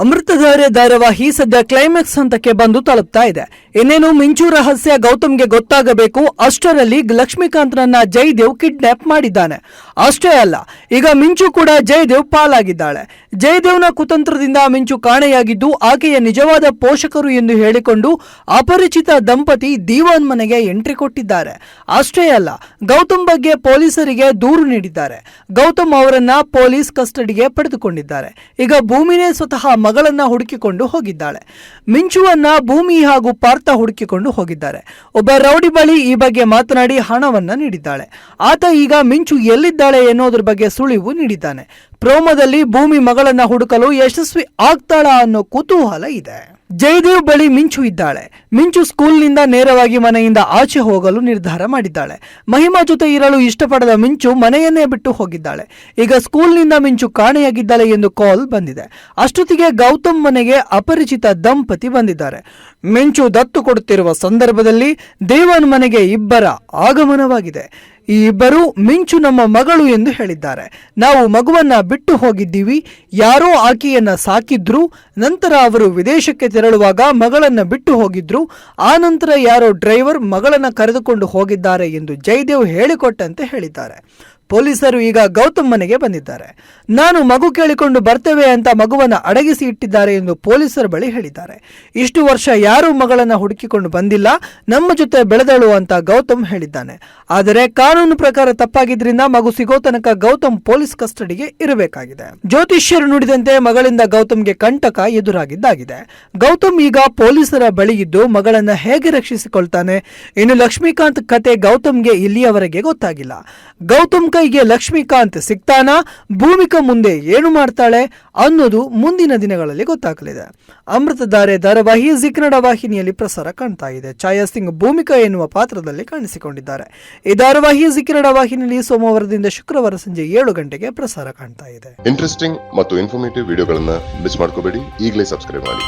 ಅಮೃತಧಾರೆ ಧಾರಾವಾಹಿ ಸದ್ಯ ಕ್ಲೈಮ್ಯಾಕ್ಸ್ ಹಂತಕ್ಕೆ ಬಂದು ತಲುಪ್ತಾ ಇದೆ. ಇನ್ನೇನು ಮಿಂಚು ರಹಸ್ಯ ಗೌತಮ್ಗೆ ಗೊತ್ತಾಗಬೇಕು. ಅಷ್ಟರಲ್ಲಿ ಲಕ್ಷ್ಮೀಕಾಂತ್ನನ್ನ ಜಯದೇವ್ ಕಿಡ್ನಾಪ್ ಮಾಡಿದ್ದಾನೆ. ಅಷ್ಟೇ ಅಲ್ಲ, ಈಗ ಮಿಂಚು ಕೂಡ ಜಯದೇವ್ ಪಾಲಾಗಿದ್ದಾಳೆ. ಜಯದೇವ್ನ ಕುತಂತ್ರದಿಂದ ಮಿಂಚು ಕಾಣೆಯಾಗಿದ್ದು ಆಕೆಯ ನಿಜವಾದ ಪೋಷಕರು ಎಂದು ಹೇಳಿಕೊಂಡು ಅಪರಿಚಿತ ದಂಪತಿ ದಿವಾನ್ ಮನೆಗೆ ಎಂಟ್ರಿ ಕೊಟ್ಟಿದ್ದಾರೆ. ಅಷ್ಟೇ ಅಲ್ಲ, ಗೌತಮ್ ಬಗ್ಗೆ ಪೊಲೀಸರಿಗೆ ದೂರು ನೀಡಿದ್ದಾರೆ. ಗೌತಮ್ ಅವರನ್ನ ಪೊಲೀಸ್ ಕಸ್ಟಡಿಗೆ ಪಡೆದುಕೊಂಡಿದ್ದಾರೆ. ಈಗ ಭೂಮಿನೇ ಸ್ವತಃ ಮಗಳನ್ನ ಹುಡುಕಿಕೊಂಡು ಹೋಗಿದ್ದಾಳೆ. ಮಿಂಚುವನ್ನ ಭೂಮಿ ಹಾಗೂ ಪಾರ್ಥ ಹುಡುಕಿಕೊಂಡು ಹೋಗಿದ್ದಾರೆ. ಒಬ್ಬ ರೌಡಿ ಬಳಿ ಈ ಬಗ್ಗೆ ಮಾತನಾಡಿ ಹಣವನ್ನ ನೀಡಿದ್ದಾಳೆ. ಆತ ಈಗ ಮಿಂಚು ಎಲ್ಲಿದ್ದಾಳೆ ಎನ್ನುವುದರ ಬಗ್ಗೆ ಸುಳಿವು ನೀಡಿದ್ದಾನೆ. ಪ್ರೋಮೋದಲ್ಲಿ ಭೂಮಿ ಮಗಳನ್ನ ಹುಡುಕಲು ಯಶಸ್ವಿ ಆಗ್ತಾಳ ಅನ್ನೋ ಕುತೂಹಲ ಇದೆ. ಜಯದೇವ್ ಬಳಿ ಮಿಂಚು ಇದ್ದಾಳೆ. ಮಿಂಚು ಸ್ಕೂಲ್ನಿಂದ ನೇರವಾಗಿ ಮನೆಯಿಂದ ಆಚೆ ಹೋಗಲು ನಿರ್ಧಾರ ಮಾಡಿದ್ದಾಳೆ. ಮಹಿಮಾ ಜೊತೆ ಇರಲು ಇಷ್ಟಪಡದ ಮಿಂಚು ಮನೆಯನ್ನೇ ಬಿಟ್ಟು ಹೋಗಿದ್ದಾಳೆ. ಈಗ ಸ್ಕೂಲ್ನಿಂದ ಮಿಂಚು ಕಾಣೆಯಾಗಿದ್ದಾಳೆ ಎಂದು ಕಾಲ್ ಬಂದಿದೆ. ಅಷ್ಟೊತ್ತಿಗೆ ಗೌತಮ್ ಮನೆಗೆ ಅಪರಿಚಿತ ದಂಪತಿ ಬಂದಿದ್ದಾರೆ. ಮಿಂಚು ದತ್ತು ಕೊಡುತ್ತಿರುವ ಸಂದರ್ಭದಲ್ಲಿ ದೇವನ್ ಮನೆಗೆ ಇಬ್ಬರ ಆಗಮನವಾಗಿದೆ. ಈ ಇಬ್ಬರು ಮಿಂಚು ನಮ್ಮ ಮಗಳು ಎಂದು ಹೇಳಿದ್ದಾರೆ. ನಾವು ಮಗುವನ್ನ ಬಿಟ್ಟು ಹೋಗಿದ್ದೀವಿ, ಯಾರೋ ಆಕೆಯನ್ನ ಸಾಕಿದ್ರು, ನಂತರ ಅವರು ವಿದೇಶಕ್ಕೆ ತೆರಳುವಾಗ ಮಗಳನ್ನ ಬಿಟ್ಟು ಹೋಗಿದ್ರು, ಆ ನಂತರ ಯಾರೋ ಡ್ರೈವರ್ ಮಗಳನ್ನ ಕರೆದುಕೊಂಡು ಹೋಗಿದ್ದಾರೆ ಎಂದು ಜಯದೇವ್ ಹೇಳಿಕೊಟ್ಟಂತೆ ಹೇಳಿದ್ದಾರೆ. ಪೊಲೀಸರು ಈಗ ಗೌತಮ್ ಮನೆಗೆ ಬಂದಿದ್ದಾರೆ. ನಾನು ಮಗು ಕೇಳಿಕೊಂಡು ಬರ್ತೇವೆ ಅಂತ ಮಗುವನ್ನ ಅಡಗಿಸಿ ಇಟ್ಟಿದ್ದಾರೆ ಎಂದು ಪೊಲೀಸರ ಬಳಿ ಹೇಳಿದ್ದಾರೆ. ಇಷ್ಟು ವರ್ಷ ಯಾರೂ ಮಗಳನ್ನ ಹುಡುಕಿಕೊಂಡು ಬಂದಿಲ್ಲ, ನಮ್ಮ ಜೊತೆ ಬೆಳೆದಳು ಅಂತ ಗೌತಮ್ ಹೇಳಿದ್ದಾನೆ. ಆದರೆ ಕಾನೂನು ಪ್ರಕಾರ ತಪ್ಪಾಗಿದ್ರಿಂದ ಮಗು ಸಿಗೋ ತನಕ ಗೌತಮ್ ಪೊಲೀಸ್ ಕಸ್ಟಡಿಗೆ ಇರಬೇಕಾಗಿದೆ. ಜ್ಯೋತಿಷ್ಯರು ನುಡಿದಂತೆ ಮಗಳಿಂದ ಗೌತಮ್ಗೆ ಕಂಟಕ ಎದುರಾಗಿದ್ದಾಗಿದೆ. ಗೌತಮ್ ಈಗ ಪೊಲೀಸರ ಬಳಿ ಇದ್ದು ಮಗಳನ್ನ ಹೇಗೆ ರಕ್ಷಿಸಿಕೊಳ್ತಾನೆ? ಇನ್ನು ಲಕ್ಷ್ಮೀಕಾಂತ್ ಕತೆ ಗೌತಮ್ಗೆ ಇಲ್ಲಿಯವರೆಗೆ ಗೊತ್ತಾಗಿಲ್ಲ. ಗೌತಮ್ ಕೈಗೆ ಲಕ್ಷ್ಮೀಕಾಂತ್ ಸಿಗ್ತಾನಾ? ಭೂಮಿಕಾ ಮುಂದೆ ಏನು ಮಾಡ್ತಾಳೆ ಅನ್ನೋದು ಮುಂದಿನ ದಿನಗಳಲ್ಲಿ ಗೊತ್ತಾಗಲಿದೆ. ಅಮೃತಧಾರೆ ಧಾರಾವಾಹಿ ಜಿ ಕನ್ನಡ ವಾಹಿನಿಯಲ್ಲಿ ಪ್ರಸಾರ ಕಾಣ್ತಾ ಇದೆ. ಛಾಯಾ ಸಿಂಗ್ ಭೂಮಿಕಾ ಎನ್ನುವ ಪಾತ್ರದಲ್ಲಿ ಕಾಣಿಸಿಕೊಂಡಿದ್ದಾರೆ. ಈ ಧಾರಾವಾಹಿ ಜಿ ಕನ್ನಡ ವಾಹಿನಿಯಲ್ಲಿ ಸೋಮವಾರದಿಂದ ಶುಕ್ರವಾರ ಸಂಜೆ 7 ಗಂಟೆಗೆ ಪ್ರಸಾರ ಕಾಣ್ತಾ ಇದೆ. ಇಂಟ್ರೆಸ್ಟಿಂಗ್ ಮತ್ತು ಇನ್ಫಾರ್ಮೇಟಿವ್ ವಿಡಿಯೋಗಳನ್ನ ಮಿಸ್ ಮಾಡ್ಕೋಬೇಡಿ. ಈಗಲೇ ಸಬ್ಸ್ಕ್ರೈಬ್ ಮಾಡಿ.